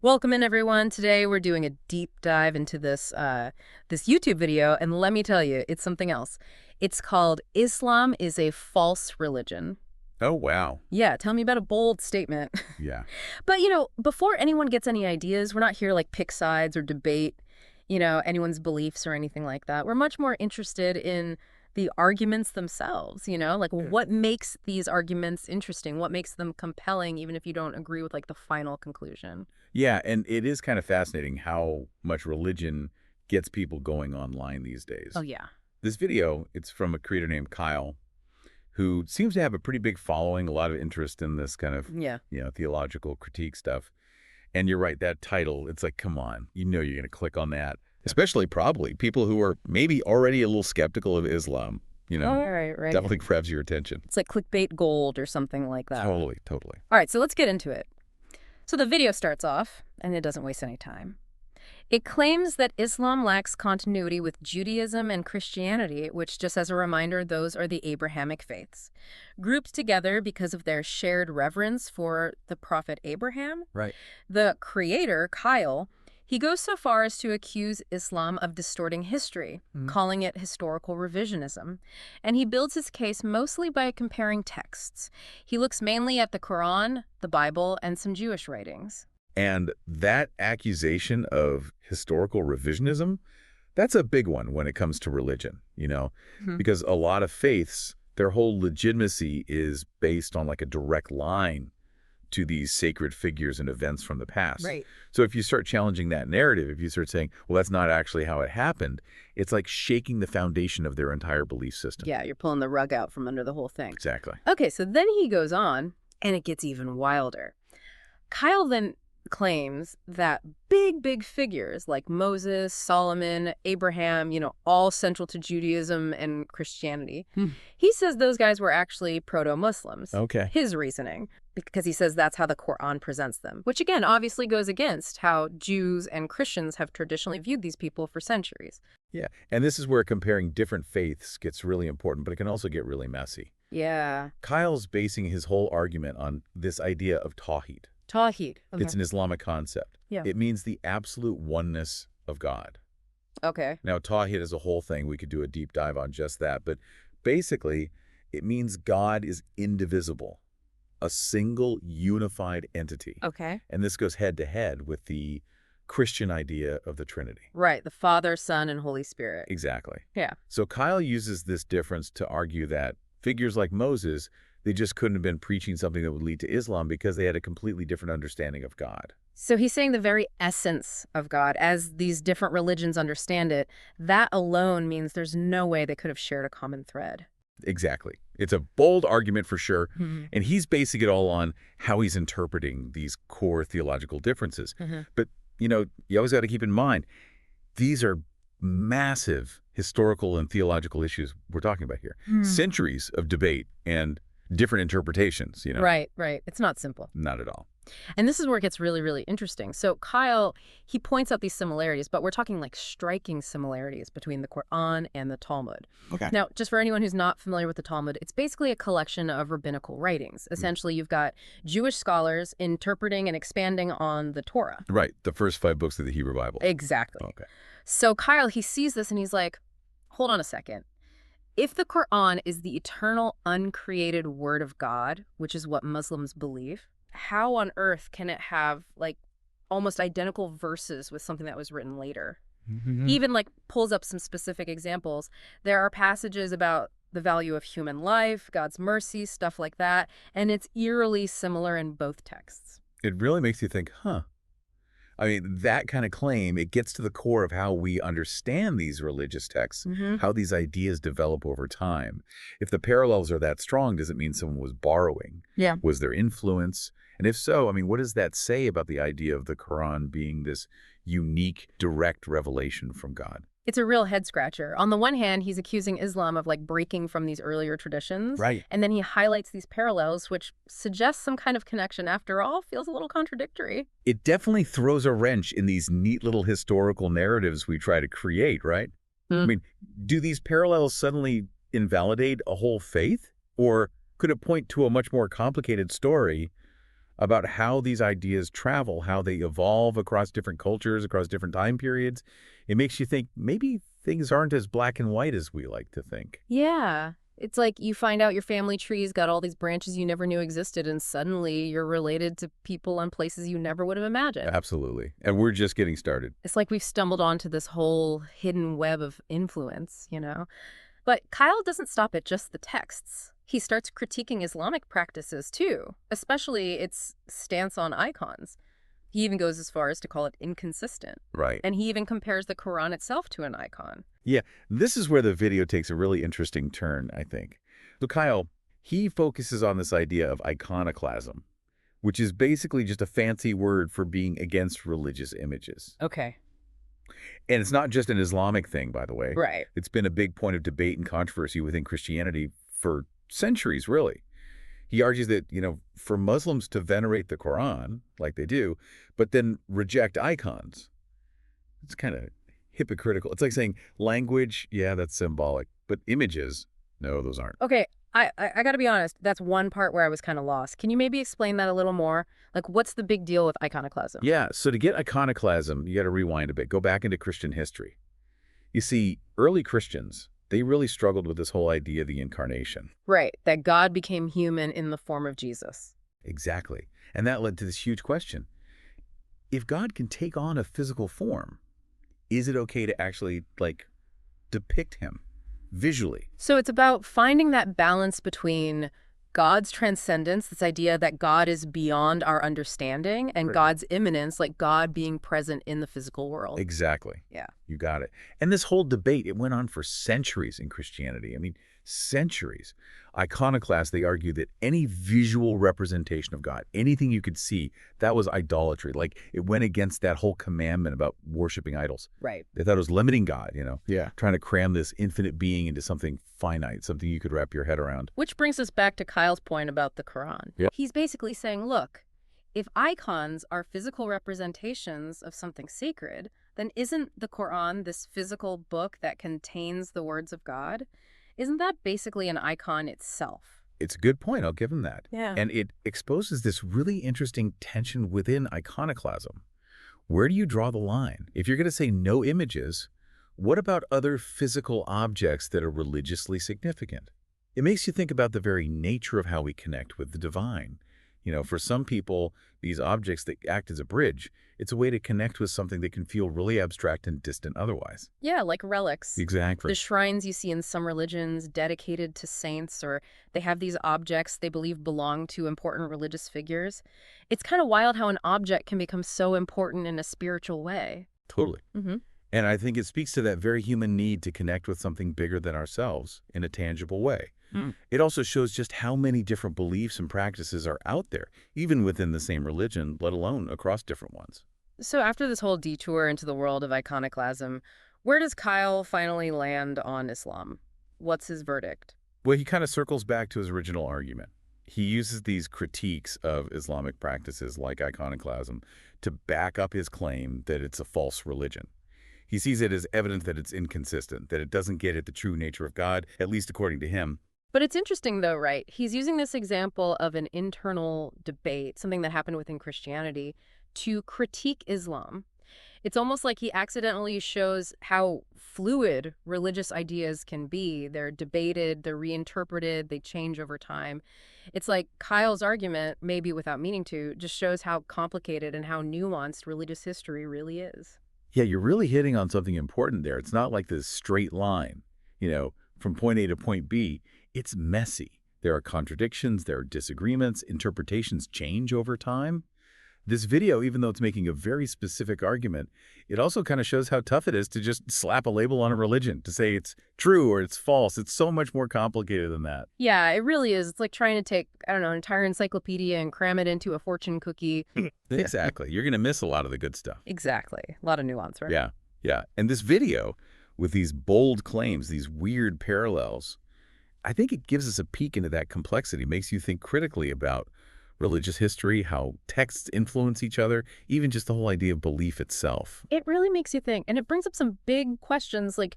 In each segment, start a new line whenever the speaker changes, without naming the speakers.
Welcome in, everyone. Today we're doing a deep dive into this YouTube video, and let me tell you, it's something else. It's called "Islam is a False Religion."
Oh, wow.
Yeah, tell me about a bold statement.
Yeah.
But, before anyone gets any ideas, we're not here like pick sides or debate, anyone's beliefs or anything like that. We're much more interested in the arguments themselves, like what makes these arguments interesting, what makes them compelling, even if you don't agree with like the final conclusion.
Yeah, and it is kind of fascinating how much religion gets people going online these
Oh,
days.
yeah.
This video, it's from a creator named Kyle, who seems to have a pretty big following, a lot of interest in this kind of,
Yeah.
theological critique stuff. And you're right, that title, it's like, come on, you're going to click on that. Especially probably people who are maybe already a little skeptical of Islam,
Oh, right.
definitely grabs your attention.
It's like clickbait gold or something like that.
Totally, totally.
All right, so let's get into it. So the video starts off, and it doesn't waste any time. It claims that Islam lacks continuity with Judaism and Christianity, which, just as a reminder, those are the Abrahamic faiths, grouped together because of their shared reverence for the prophet Abraham.
Right.
The creator, Kyle, he goes so far as to accuse Islam of distorting history, calling it historical revisionism. And he builds his case mostly by comparing texts. He looks mainly at the Quran, the Bible, and some Jewish writings.
And that accusation of historical revisionism, that's a big one when it comes to religion, because a lot of faiths, their whole legitimacy is based on like a direct line to these sacred figures and events from the past.
Right.
So if you start challenging that narrative, if you start saying, well, that's not actually how it happened, it's like shaking the foundation of their entire belief system.
Yeah, you're pulling the rug out from under the whole thing.
Exactly.
Okay, so then he goes on, and it gets even wilder. Kyle then claims that big figures like Moses, Solomon, Abraham, all central to Judaism and Christianity. He says those guys were actually proto-Muslims.
Okay.
His reasoning, because he says that's how the Quran presents them, which again obviously goes against how Jews and Christians have traditionally viewed these people for centuries.
Yeah. And this is where comparing different faiths gets really important, but it can also get really messy.
Yeah.
Kyle's basing his whole argument on this idea of tawhid.
Tawhid. Okay.
It's an Islamic concept.
Yeah.
It means the absolute oneness of God.
Okay.
Now, tawhid is a whole thing. We could do a deep dive on just that. But basically, it means God is indivisible, a single unified entity.
Okay.
And this goes head to head with the Christian idea of the Trinity.
Right. The Father, Son, and Holy Spirit.
Exactly.
Yeah.
So Kyle uses this difference to argue that figures like Moses, they just couldn't have been preaching something that would lead to Islam because they had a completely different understanding of God.
So he's saying the very essence of God, as these different religions understand it, that alone means there's no way they could have shared a common thread.
Exactly. It's a bold argument for sure, and he's basing it all on how he's interpreting these core theological differences. But, you always got to keep in mind, these are massive historical and theological issues we're talking about here. Centuries of debate and different interpretations,
Right. It's not simple.
Not at all.
And this is where it gets really interesting. So Kyle, he points out these similarities, but we're talking like striking similarities between the Quran and the Talmud.
Okay.
Now, just for anyone who's not familiar with the Talmud, it's basically a collection of rabbinical writings. Essentially, you've got Jewish scholars interpreting and expanding on the Torah.
Right. The first 5 books of the Hebrew Bible.
Exactly.
Okay.
So Kyle, he sees this and he's like, hold on a second. If the Quran is the eternal, uncreated word of God, which is what Muslims believe, how on earth can it have like almost identical verses with something that was written later? He even like pulls up some specific examples. There are passages about the value of human life, God's mercy, stuff like that, and it's eerily similar in both texts.
It really makes you think, huh? I mean, that kind of claim, it gets to the core of how we understand these religious texts, how these ideas develop over time. If the parallels are that strong, does it mean someone was borrowing?
Yeah.
Was there influence? And if so, I mean, what does that say about the idea of the Quran being this unique, direct revelation from God?
It's a real head scratcher. On the one hand, he's accusing Islam of like breaking from these earlier traditions.
Right.
And then he highlights these parallels, which suggests some kind of connection. After all, feels a little contradictory.
It definitely throws a wrench in these neat little historical narratives we try to create, right? I mean, do these parallels suddenly invalidate a whole faith? Or could it point to a much more complicated story about how these ideas travel, how they evolve across different cultures, across different time periods. It makes you think maybe things aren't as black and white as we like to think.
Yeah. It's like you find out your family tree's got all these branches you never knew existed, and suddenly you're related to people and places you never would have imagined.
Absolutely. And we're just getting started.
It's like we've stumbled onto this whole hidden web of influence. But Kyle doesn't stop at just the texts. He starts critiquing Islamic practices too, especially its stance on icons. He even goes as far as to call it inconsistent.
Right.
And he even compares the Quran itself to an icon.
Yeah, this is where the video takes a really interesting turn, I think. So Kyle, he focuses on this idea of iconoclasm, which is basically just a fancy word for being against religious images.
Okay.
And it's not just an Islamic thing, by the way.
Right.
It's been a big point of debate and controversy within Christianity for centuries, really. He argues that, for Muslims to venerate the Quran, like they do, but then reject icons, it's kind of hypocritical. It's like saying language, yeah, that's symbolic, but images, no, those aren't.
Okay, I got to be honest, that's one part where I was kind of lost. Can you maybe explain that a little more? Like, what's the big deal with iconoclasm?
Yeah, so to get iconoclasm, you got to rewind a bit, go back into Christian history. You see, early Christians, they really struggled with this whole idea of the incarnation.
Right, that God became human in the form of Jesus.
Exactly. And that led to this huge question. If God can take on a physical form, is it okay to actually, depict him visually?
So it's about finding that balance between God's transcendence, this idea that God is beyond our understanding, and
Right.
God's immanence, like God being present in the physical world.
Exactly.
Yeah.
You got it. And this whole debate, it went on for centuries in Christianity. I mean, centuries. Iconoclasts, they argue that any visual representation of God, anything you could see, that was idolatry. Like, it went against that whole commandment about worshiping idols.
Right.
They thought it was limiting God,
Yeah.
trying to cram this infinite being into something finite, something you could wrap your head around.
Which brings us back to Kyle's point about the Quran.
Yep.
He's basically saying, look, if icons are physical representations of something sacred, then isn't the Quran this physical book that contains the words of God? Isn't that basically an icon itself?
It's a good point. I'll give him that.
Yeah.
And it exposes this really interesting tension within iconoclasm. Where do you draw the line? If you're going to say no images, what about other physical objects that are religiously significant? It makes you think about the very nature of how we connect with the divine. For some people, these objects that act as a bridge, it's a way to connect with something that can feel really abstract and distant otherwise.
Yeah, like relics.
Exactly.
The shrines you see in some religions dedicated to saints, or they have these objects they believe belong to important religious figures. It's kind of wild how an object can become so important in a spiritual way.
Totally.
Mm-hmm.
And I think it speaks to that very human need to connect with something bigger than ourselves in a tangible way.
Mm.
It also shows just how many different beliefs and practices are out there, even within the same religion, let alone across different ones.
So after this whole detour into the world of iconoclasm, where does Kyle finally land on Islam? What's his verdict?
Well, he kind of circles back to his original argument. He uses these critiques of Islamic practices like iconoclasm to back up his claim that it's a false religion. He sees it as evidence that it's inconsistent, that it doesn't get at the true nature of God, at least according to him.
But it's interesting, though, right? He's using this example of an internal debate, something that happened within Christianity, to critique Islam. It's almost like he accidentally shows how fluid religious ideas can be. They're debated, they're reinterpreted, they change over time. It's like Kyle's argument, maybe without meaning to, just shows how complicated and how nuanced religious history really is.
Yeah, you're really hitting on something important there. It's not like this straight line, from point A to point B. It's messy. There are contradictions, there are disagreements, interpretations change over time. This video, even though it's making a very specific argument, it also kind of shows how tough it is to just slap a label on a religion, to say it's true or it's false. It's so much more complicated than that.
Yeah, it really is. It's like trying to take, an entire encyclopedia and cram it into a fortune cookie.
Exactly. You're going to miss a lot of the good stuff.
Exactly. A lot of nuance, right?
Yeah, yeah. And this video, with these bold claims, these weird parallels, I think it gives us a peek into that complexity, makes you think critically about religious history, how texts influence each other, even just the whole idea of belief itself.
It really makes you think. And it brings up some big questions. Like,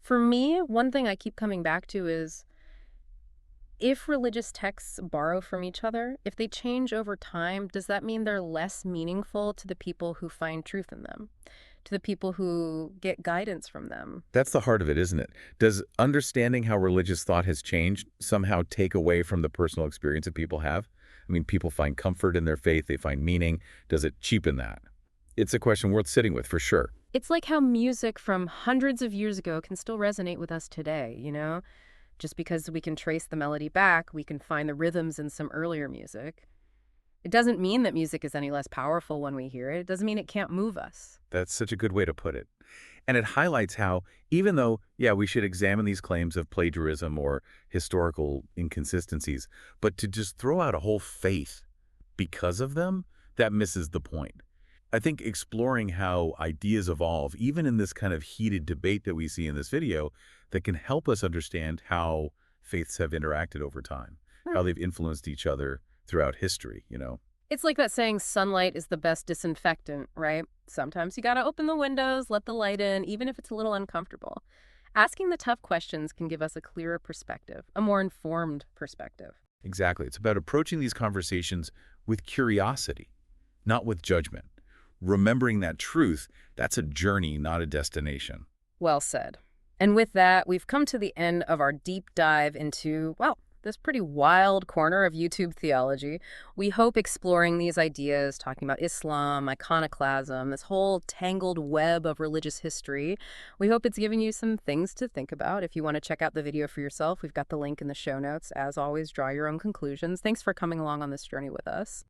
for me, one thing I keep coming back to is, If religious texts borrow from each other, if they change over time, does that mean they're less meaningful to the people who find truth in them, to the people who get guidance from them?
That's the heart of it, isn't it? Does understanding how religious thought has changed somehow take away from the personal experience that people have? I mean, people find comfort in their faith, they find meaning. Does it cheapen that? It's a question worth sitting with for sure.
It's like how music from hundreds of years ago can still resonate with us today, you know? Just because we can trace the melody back, we can find the rhythms in some earlier music. It doesn't mean that music is any less powerful when we hear it. It doesn't mean it can't move us.
That's such a good way to put it. And it highlights how, even though, yeah, we should examine these claims of plagiarism or historical inconsistencies, but to just throw out a whole faith because of them, that misses the point. I think exploring how ideas evolve, even in this kind of heated debate that we see in this video, that can help us understand how faiths have interacted over time,
Hmm.
how they've influenced each other throughout history.
It's like that saying sunlight is the best disinfectant, right? Sometimes you gotta open the windows, let the light in, even if it's a little uncomfortable. Asking the tough questions can give us a clearer perspective, a more informed perspective.
Exactly. It's about approaching these conversations with curiosity, not with judgment. Remembering that truth, that's a journey, not a destination.
Well said. And with that, we've come to the end of our deep dive into, well, this pretty wild corner of YouTube theology. We hope exploring these ideas, talking about Islam, iconoclasm, this whole tangled web of religious history, we hope it's given you some things to think about. If you want to check out the video for yourself, we've got the link in the show notes. As always, draw your own conclusions. Thanks for coming along on this journey with us.